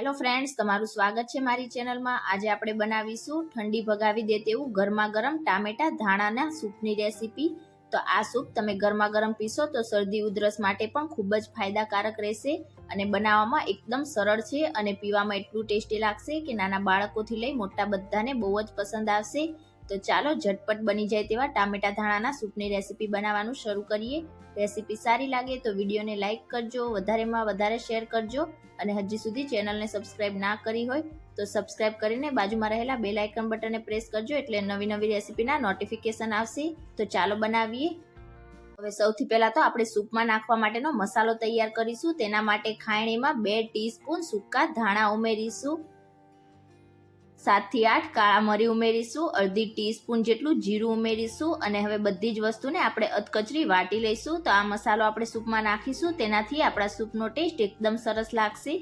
Hello friends, તમારું સ્વાગત છે મારી ચેનલમાં। આજે આપણે બનાવીશું ઠંડી ભગાવી દે તેવું ગરમા ગરમ ટામેટા ધાણાના સૂપની રેસીપી। તો આ સૂપ તમે ગરમા ગરમ પીશો તો શરદી ઉધરસ માટે પણ ખૂબ જ ફાયદાકારક રહેશે અને બનાવવામાં એકદમ સરળ છે અને પીવામાં એટલું ટેસ્ટી લાગશે કે નાના બાળકોથી લઈ મોટા બધાને બહુ જ પસંદ આવશે। તો ચાલો ઝટપટ બની જાય તેવા ટામેટા ધાણાના સૂપની રેસીપી બનાવવાનું શરૂ કરીએ। રેસીપી સારી લાગે તો વિડીયોને લાઇક કરજો, વધારેમાં વધારે શેર કરજો અને હજી સુધી ચેનલને સબસ્ક્રાઇબ ના કરી હોય તો સબસ્ક્રાઇબ કરીને બાજુમાં રહેલા બેલ આઇકન બટનને પ્રેસ કરજો એટલે નવી નવી રેસીપીના નોટિફિકેશન આવશે। તો ચાલો બનાવીએ। હવે સૌથી પહેલા તો આપણે સૂપમાં નાખવા માટેનો મસાલો તૈયાર કરીશું। તેના માટે ખાયણીમાં 2 ટીસ્પૂન સૂકા ધાણા ઉમેરીશું, 7 થી 8 કાળા મરી ઉમેરીશું, અડધી ટીસ્પૂન જેટલું જીરું ઉમેરીશું અને હવે બધી જ વસ્તુને આપણે અધકચરી વાટી લઈશું। તો આ મસાલો આપણે સૂપમાં નાખીશું, તેનાથી આપણા સૂપનો ટેસ્ટ એકદમ સરસ લાગશે।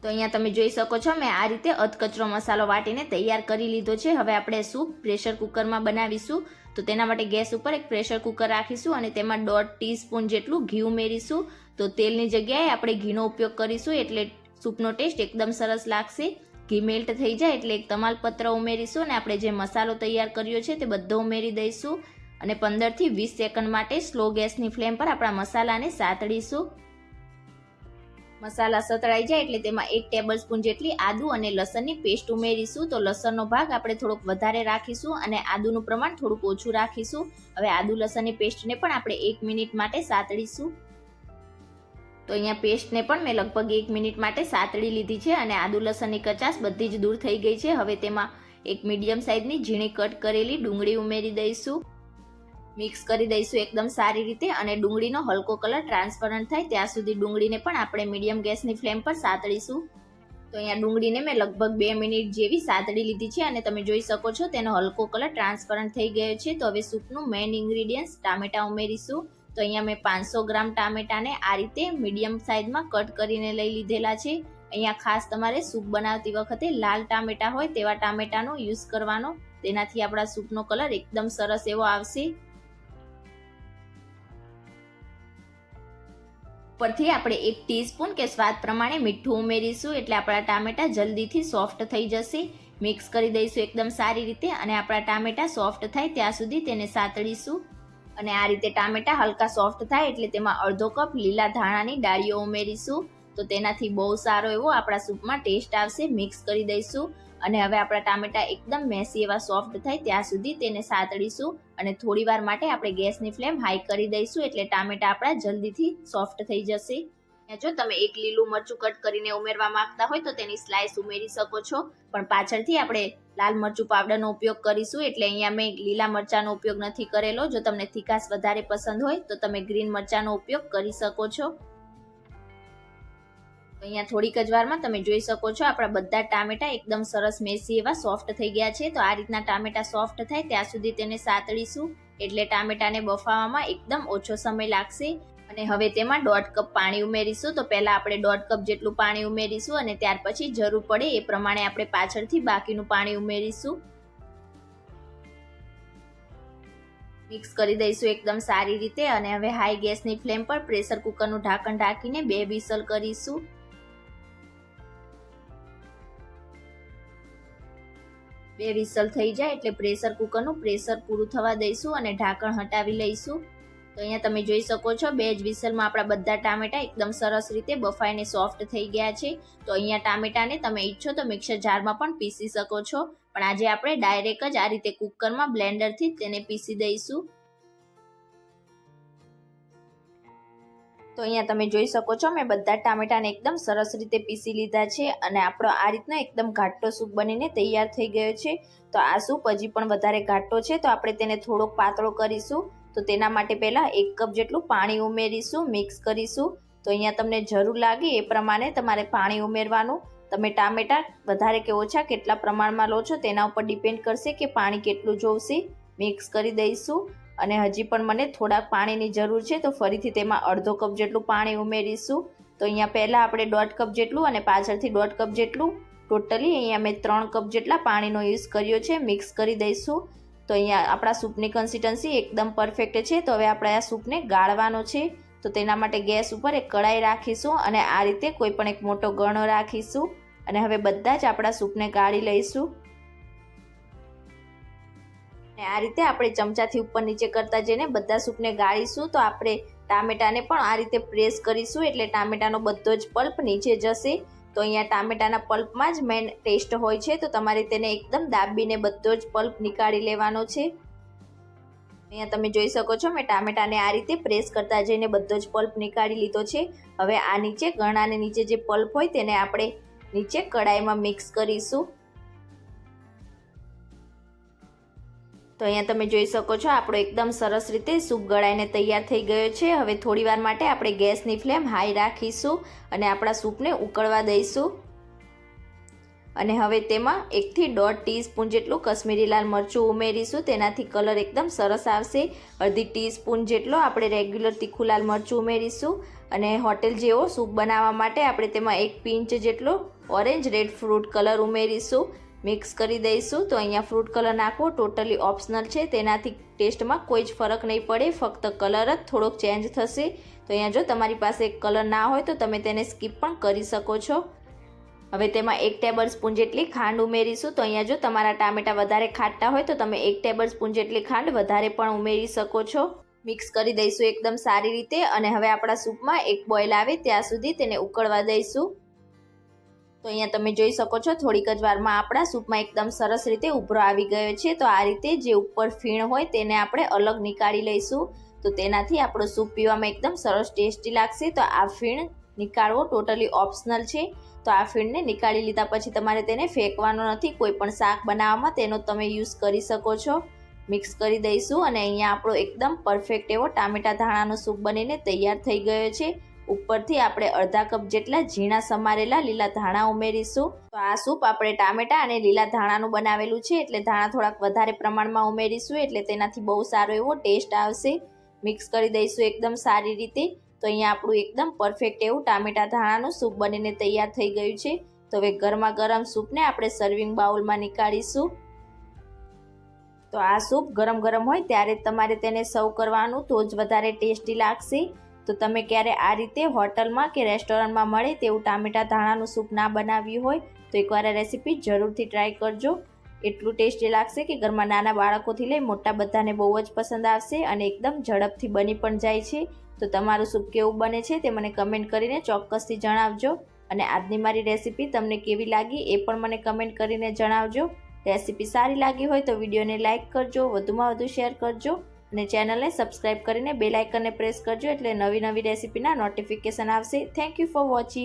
તો અહીંયા તમે જોઈ શકો છો મેં આ રીતે અધકચરો મસાલો વાટીને તૈયાર કરી લીધો છે। હવે આપણે સૂપ પ્રેશર કુકરમાં બનાવીશું। તો તેના માટે ગેસ ઉપર એક પ્રેશર કુકર રાખીશું અને તેમાં 1.5 ટીસ્પૂન જેટલું ઘી ઉમેરીશું। તો તેલની જગ્યાએ આપણે ઘીનો ઉપયોગ કરીશું એટલે સૂપનો ટેસ્ટ એકદમ સરસ લાગશે। ઘી મેલ્ટ થઈ જાય એટલે એક તમાલપત્ર ઉમેરીશું અને આપણે જે મસાલો તૈયાર કર્યો છે તે બધો ઉમેરી દઈશું અને 15 થી 20 સેકન્ડ માટે સ્લો ગેસની ફ્લેમ પર આપણા મસાલાને સાતળીશું। મસાલા સતળાઈ જાય એટલે તેમાં 1 ટેબલસ્પૂન જેટલી આદુ અને લસણની પેસ્ટ ઉમેરીશું। તો લસણનો ભાગ આપણે થોડોક વધારે રાખીશું અને આદુનું પ્રમાણ થોડુંક ઓછું રાખીશું। હવે આદુ લસણની પેસ્ટને પણ આપણે 1 મિનિટ માટે સાતળીશું। તો અહીંયા પેસ્ટને પણ મેં લગભગ 1 મિનિટ માટે સાતળી લીધી છે અને આદુ લસણની કચાશ બધી જ દૂર થઈ ગઈ છે। હવે તેમાં એક મીડિયમ સાઇઝની ઝીણી કટ કરેલી ડુંગળી ઉમેરી દઈશું, મિક્સ કરી દઈશું એકદમ સારી રીતે અને ડુંગળીનો હલકો કલર ટ્રાન્સપરન્ટ થાય ત્યાં સુધી ડુંગળીને પણ આપણે મીડિયમ ગેસની ફ્લેમ પર સાતળીશું। તો અહીંયા ડુંગળીને મેં લગભગ 2 મિનિટ જેવી સાતળી લીધી છે અને તમે જોઈ શકો છો તેનો હલકો કલર ટ્રાન્સપરન્ટ થઈ ગયો છે। તો હવે સૂપનું મેઇન ઇન્ગ્રીડિયન્ટ્સ ટામેટા ઉમેરીશું। તો અહીંયા મેં 500 ગ્રામ ટામેટાને આ રીતે મીડિયમ સાઇઝમાં કટ કરીને લઈ લીધેલા છે। અહીંયા ખાસ તમારે સૂપ બનાવતી વખતે લાલ ટામેટા હોય તેવા ટામેટાનો યુઝ કરવાનો, તેનાથી આપણા સૂપનો કલર એકદમ સરસ એવો આવશે। ઉપરથી આપણે 1 ટીસ્પૂન કે સ્વાદ પ્રમાણે મીઠું ઉમેરીશું એટલે આપણા ટામેટા જલ્દીથી સોફ્ટ થઈ જશે। મિક્સ કરી દઈશું એકદમ સારી રીતે અને આપણા ટામેટા સોફ્ટ થાય ત્યાં સુધી તેને સાતળીશું અને આ રીતે ટામેટા હલકા સોફ્ટ થાય એટલે તેમાં અડધો કપ લીલા ધાણાની ડાળીઓ ઉમેરીશું। તો તેનાથી બહુ સારો એવો આપણા સૂપમાં ટેસ્ટ આવશે। મિક્સ કરી દઈશું અને હવે આપણા ટામેટા એકદમ મેસી એવા સોફ્ટ થાય ત્યાં સુધી તેને સાતળીશું અને થોડીવાર માટે આપણે ગેસની ફ્લેમ હાઈ કરી દઈશું એટલે ટામેટા આપણા જલ્દીથી સોફ્ટ થઈ જશે। જો તમે એક લીલું મરચું કટ કરીને ઉમેરવા માંગતા હોય તો તેની સ્લાઇસ ઉમેરી શકો છો, પણ પાછળથી આપણે લાલ મરચું પાવડરનો ઉપયોગ કરીશું એટલે અહીંયા મેં લીલા મરચાંનો ઉપયોગ નથી કરેલો। જો તમને તીખાશ વધારે પસંદ હોય તો તમે ગ્રીન મરચાંનો ઉપયોગ કરી શકો છો। અહીંયા થોડીક જ વારમાં તમે જોઈ શકો છો આપણા બધા ટામેટા એકદમ સરસ મેસી એવા સોફ્ટ થઈ ગયા છે। તો આ રીતના ટામેટા સોફ્ટ થાય ત્યાં સુધી તેને સાતળીશું એટલે ટામેટાને બફાવવામાં એકદમ ઓછો સમય લાગશે। અને હવે તેમાં 1.5 કપ પાણી ઉમેરીશું। તો પહેલા આપણે 1.5 કપ જેટલું પાણી ઉમેરીશું અને ત્યાર પછી જરૂર પડે એ પ્રમાણે આપણે પાછળથી બાકીનું પાણી ઉમેરીશું। મિક્સ કરી દઈશું એકદમ સારી રીતે અને હવે હાઈ ગેસની ફ્લેમ પર પ્રેશર કુકરનું ઢાંકણ ઢાંકીને 2 વિસલ કરીશું। 2 વિસલ થઈ જાય એટલે પ્રેશર કુકરનું પ્રેશર પૂરું થવા દઈશું અને ઢાંકણ હટાવી લઈશું। તો અહીંયા તમે જોઈ શકો છો 2 જ વિસલમાં આપણા બધા ટામેટા એકદમ સરસ રીતે બફાઈને સોફ્ટ થઈ ગયા છે। તો અહીંયા ટામેટાને તમે ઈચ્છો તો મિક્સર જારમાં પણ પીસી શકો છો, પણ આજે આપણે ડાયરેક્ટ જ આ રીતે કુકરમાં બ્લેન્ડરથી તેને પીસી દઈશું। તો અહીંયા તમે જોઈ શકો છો મેં બધા ટામેટાને એકદમ સરસ રીતે પીસી લીધા છે અને આપણો આ રીતના એકદમ ઘાટો સૂપ બનીને તૈયાર થઈ ગયો છે। તો આ સૂપ હજી પણ વધારે ઘાટો છે તો આપણે તેને થોડોક પાતળો કરીશું। તો તેના માટે પહેલાં 1 કપ જેટલું પાણી ઉમેરીશું, મિક્સ કરીશું। તો અહીંયા તમને જરૂર લાગે એ પ્રમાણે તમારે પાણી ઉમેરવાનું। તમે ટામેટા વધારે કે ઓછા કેટલા પ્રમાણમાં લો છો તેના ઉપર ડિપેન્ડ કરશે કે પાણી કેટલું જોઈશે। મિક્સ કરી દઈશું અને હજી પણ મને થોડાક પાણીની જરૂર છે તો ફરીથી તેમાં અડધો કપ જેટલું પાણી ઉમેરીશું। તો અહીંયા પહેલાં આપણે 1.5 કપ જેટલું અને પાછળથી 1.5 કપ જેટલું ટોટલી અહીંયા મેં 3 કપ જેટલા પાણીનો યુઝ કર્યો છે। મિક્સ કરી દઈશું। તો અહીંયા આપણા સૂપની કન્સિસ્ટન્સી એકદમ પરફેક્ટ છે। તો હવે આપણે આ સૂપને ગાળવાનો છે। તો તેના માટે ગેસ ઉપર એક કડાઈ રાખીશું અને આ રીતે કોઈ પણ એક મોટો ગણો રાખીશું અને હવે બધા જ આપણા સૂપને ગાળી લઈશું. અને આ રીતે આપણે ચમચાથી ઉપર નીચે કરતા જઈને બધા સૂપને ગાળીશું. તો આપણે ટામેટાને પણ આ રીતે પ્રેસ કરીશું એટલે ટામેટાનો બધો જ પલ્પ નીચે જશે. તો અહીંયા ટામેટાના પલ્પમાં જ મેઇન ટેસ્ટ હોય છે, તો તમારે તેને એકદમ દાબીને બધો જ પલ્પ નીકાળી લેવાનો છે. અહીંયા તમે જોઈ શકો છો મેં ટામેટાને આ રીતે પ્રેસ કરતા જઈને બધો જ પલ્પ નીકાળી લીધો છે. હવે આ નીચે ગણાને નીચે જે પલ્પ હોય તેને આપણે નીચે કડાઈમાં મિક્સ કરીશું. તો અહીંયા તમે જોઈ શકો છો આપણો એકદમ સરસ રીતે સૂપ ગળાઈને તૈયાર થઈ ગયો છે. હવે થોડીવાર માટે આપણે ગેસની ફ્લેમ હાઈ રાખીશું અને આપણા સૂપને ઉકળવા દઈશું. અને હવે તેમાં 1 થી 1.5 ટીસ્પૂન જેટલું કશ્મીરી લાલ મરચું ઉમેરીશું, તેનાથી કલર એકદમ સરસ આવશે. અડધી ટીસ્પૂન જેટલો આપણે રેગ્યુલર તીખું લાલ મરચું ઉમેરીશું. અને હોટેલ જેવો સૂપ બનાવવા માટે આપણે તેમાં 1 પિંચ જેટલો ઓરેન્જ રેડ ફ્રૂટ કલર ઉમેરીશું. મિક્સ કરી દઈશું. તો અહીંયા ફ્રૂટ કલર નાખવો ટોટલી ઓપ્શનલ છે, તેનાથી ટેસ્ટમાં કોઈ જ ફરક નહીં પડે, ફક્ત કલર જ થોડોક ચેન્જ થશે. તો અહીંયા જો તમારી પાસે કલર ના હોય તો તમે તેને સ્કીપ પણ કરી શકો છો. હવે તેમાં 1 ટેબલ સ્પૂન જેટલી ખાંડ ઉમેરીશું. તો અહીંયા જો તમારા ટામેટા વધારે ખાટા હોય તો તમે 1 ટેબલ સ્પૂન જેટલી ખાંડ વધારે પણ ઉમેરી શકો છો. મિક્સ કરી દઈશું એકદમ સારી રીતે અને હવે આપણા સૂપમાં એક બોઇલ આવે ત્યાં સુધી તેને ઉકળવા દઈશું. તો અહીંયા તમે જોઈ શકો છો થોડીક જ વારમાં આપણા સૂપમાં એકદમ સરસ રીતે ઉભરો આવી ગયો છે. તો આ રીતે જે ઉપર ફીણ હોય તેને આપણે અલગ નીકાળી લઈશું. તો તેનાથી આપણો સૂપ પીવામાં એકદમ સરસ ટેસ્ટી લાગશે. તો આ ફીણ નીકાળવો ટોટલી ઓપ્શનલ છે. તો આ ફીણને નીકાળી લીધા પછી તમારે તેને ફેંકવાનો નથી, કોઈ પણ શાક બનાવવામાં તેનો તમે યુઝ કરી શકો છો. મિક્સ કરી દઈશું અને અહીંયા આપણો એકદમ પરફેક્ટ એવો ટામેટા ધાણાનો સૂપ બનીને તૈયાર થઈ ગયો છે. ઉપરથી આપણે અડધા કપ જેટલા ઝીણા સમારેલા લીલા ધાણા ઉમેરીશું. તો આ સૂપ આપણે ટામેટા અને લીલા ધાણાનું બનાવેલું છે એટલે ધાણા થોડાક વધારે પ્રમાણમાં ઉમેરીશું એટલે તેનાથી બહુ સારો એવો ટેસ્ટ આવશે. મિક્સ કરી દઈશું એકદમ સારી રીતે. તો અહીંયા આપણું એકદમ પરફેક્ટ એવું ટામેટા ધાણાનું સૂપ બનીને તૈયાર થઈ ગયું છે. તો હવે ગરમા ગરમ સૂપને આપણે સર્વિંગ બાઉલમાં નીકાળીશું. તો આ સૂપ ગરમ ગરમ હોય ત્યારે તમારે તેને સર્વ કરવાનું, તો જ વધારે ટેસ્ટી લાગશે. તો તમે ક્યારે આ રીતે હોટલમાં કે રેસ્ટોરન્ટમાં મળે તેવું ટામેટા ધાણાનું સૂપ ના બનાવ્યું હોય તો એકવાર આ રેસીપી જરૂરથી ટ્રાય કરજો. એટલું ટેસ્ટી લાગશે કે ઘરમાં નાના બાળકોથી લઈ મોટા બધાને બહુ જ પસંદ આવશે અને એકદમ ઝડપથી બની પણ જાય છે. તો તમારું સૂપ કેવું બને છે તે મને કમેન્ટ કરીને ચોક્કસથી જણાવજો. અને આજની મારી રેસીપી તમને કેવી લાગી એ પણ મને કમેન્ટ કરીને જણાવજો. રેસીપી સારી લાગી હોય તો વિડીયોને લાઇક કરજો, વધુમાં વધુ શેર કરજો અને ચેનલને સબસ્ક્રાઇબ કરીને બેલ આઇકનને પ્રેસ કરજો એટલે નવી નવી રેસીપીના નોટિફિકેશન આવશે. Thank you for watching.